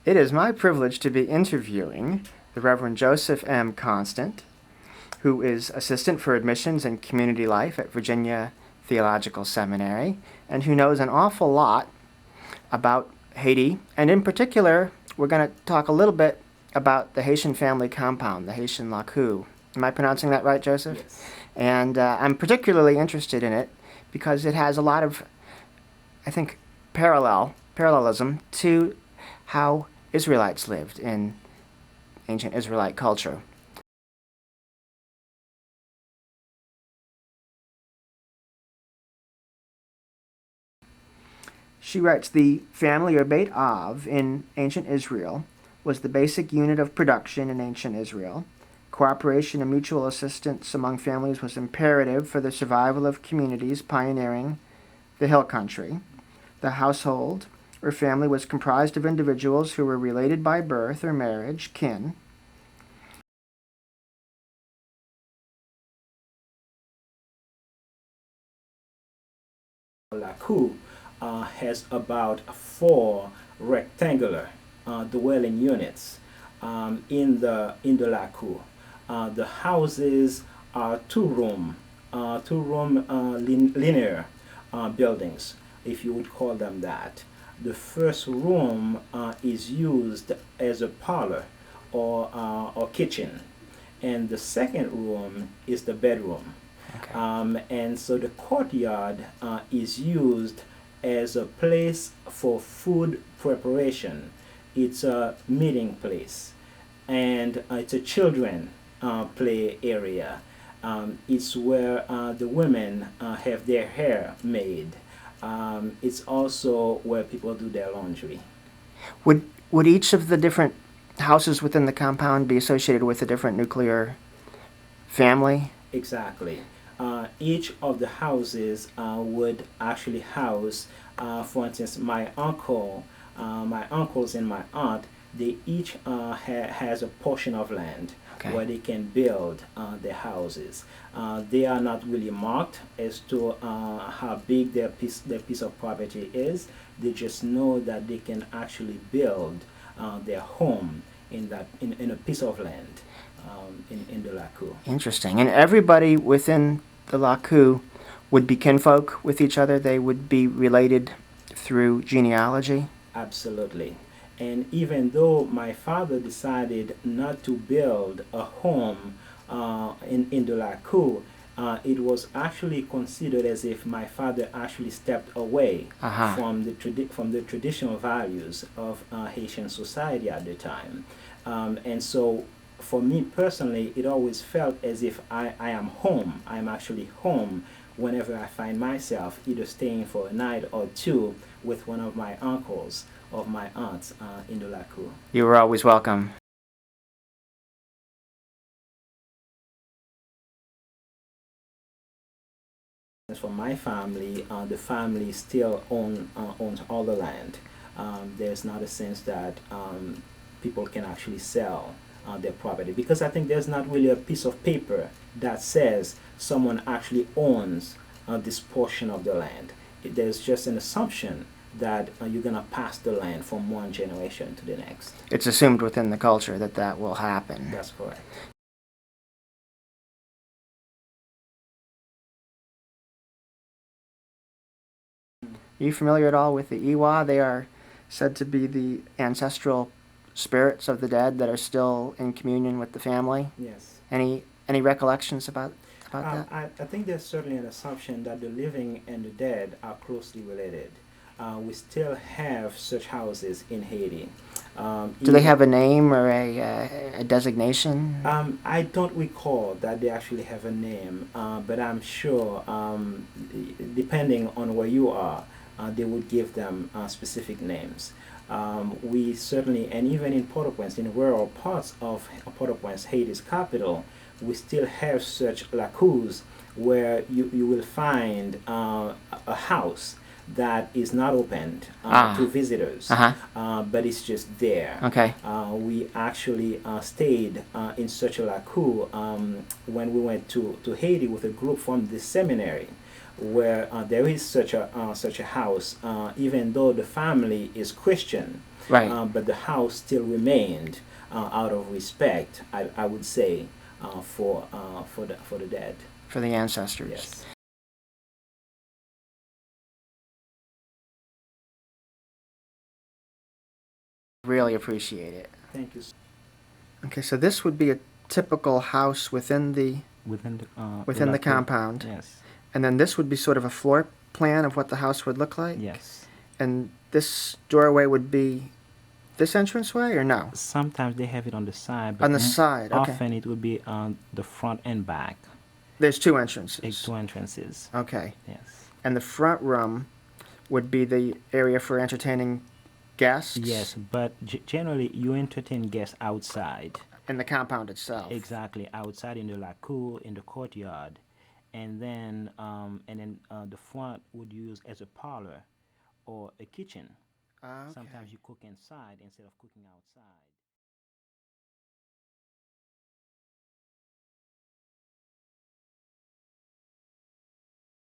It is my privilege to be interviewing the Reverend Joseph M. Constant, who is Assistant for Admissions and Community Life at Virginia Theological Seminary, and who knows an awful lot about Haiti. And in particular, we're going to talk a little bit about the Haitian family compound, the Haitian laku. Am I pronouncing that right, Joseph? Yes. And I'm particularly interested in it because it has a lot of, I think, parallelism to how Israelites lived in ancient Israelite culture. She writes, the family or Beit Av in ancient Israel was the basic unit of production in ancient Israel. Cooperation and mutual assistance among families was imperative for the survival of communities pioneering the hill country. The household or family was comprised of individuals who were related by birth or marriage, kin. Laku has about 4 rectangular dwelling units in the laku. The houses are linear buildings, if you would call them that. The first room is used as a parlor or kitchen, and the second room is the bedroom. Okay. And so the courtyard is used as a place for food preparation. It's a meeting place, and it's a children play area. It's where the women have their hair made. It's also where people do their laundry. Would each of the different houses within the compound be associated with a different nuclear family? Exactly. Each of the houses would actually house, for instance, my uncles and my aunt. They each has a portion of land Okay. where they can build their houses. They are not really marked as to how big their piece of property is. They just know that they can actually build their home in a piece of land in the laku. Interesting. And everybody within the laku would be kinfolk with each other? They would be related through genealogy? Absolutely. And even though my father decided not to build a home in the laku, it was actually considered as if my father actually stepped away Aha. from the traditional values of Haitian society at the time. And so for me personally, it always felt as if I am home. I'm actually home whenever I find myself either staying for a night or two with one of my uncles or my aunts in the laku. You were always welcome. As for my family, the family still owns all the land. There's not a sense that people can actually sell their property, because I think there's not really a piece of paper that says someone actually owns this portion of the land. There's just an assumption that you're going to pass the land from one generation to the next. It's assumed within the culture that that will happen. That's correct. Are you familiar at all with the Iwa? They are said to be the ancestral spirits of the dead that are still in communion with the family. Yes. Any recollections about that? I think there's certainly an assumption that the living and the dead are closely related. We still have such houses in Haiti. Do they have a name or a designation? I don't recall that they actually have a name, but I'm sure, depending on where you are, they would give them specific names. We certainly, and even in Port-au-Prince, in rural parts of Port-au-Prince, Haiti's capital, we still have such lacus where you will find a house that is not opened to visitors, Uh-huh. but it's just there. Okay. We actually stayed in such a laku when we went to Haiti with a group from the seminary, where there is such a house, even though the family is Christian, Right. but the house still remained out of respect, I would say, for the dead. For the ancestors. Yes. Really appreciate it. Thank you. Okay, so this would be a typical house within the Within the compound. Yes. And then this would be sort of a floor plan of what the house would look like? Yes. And this doorway would be this entranceway or no? Sometimes they have it on the side, but On the side, okay. often it would be on the front and back. There's two entrances. Two entrances. Okay. Yes. And the front room would be the area for entertaining guests? Yes, but generally you entertain guests outside. In the compound itself? Exactly, outside in the laku, in the courtyard, and then the front would use as a parlor or a kitchen. Okay. Sometimes you cook inside instead of cooking outside.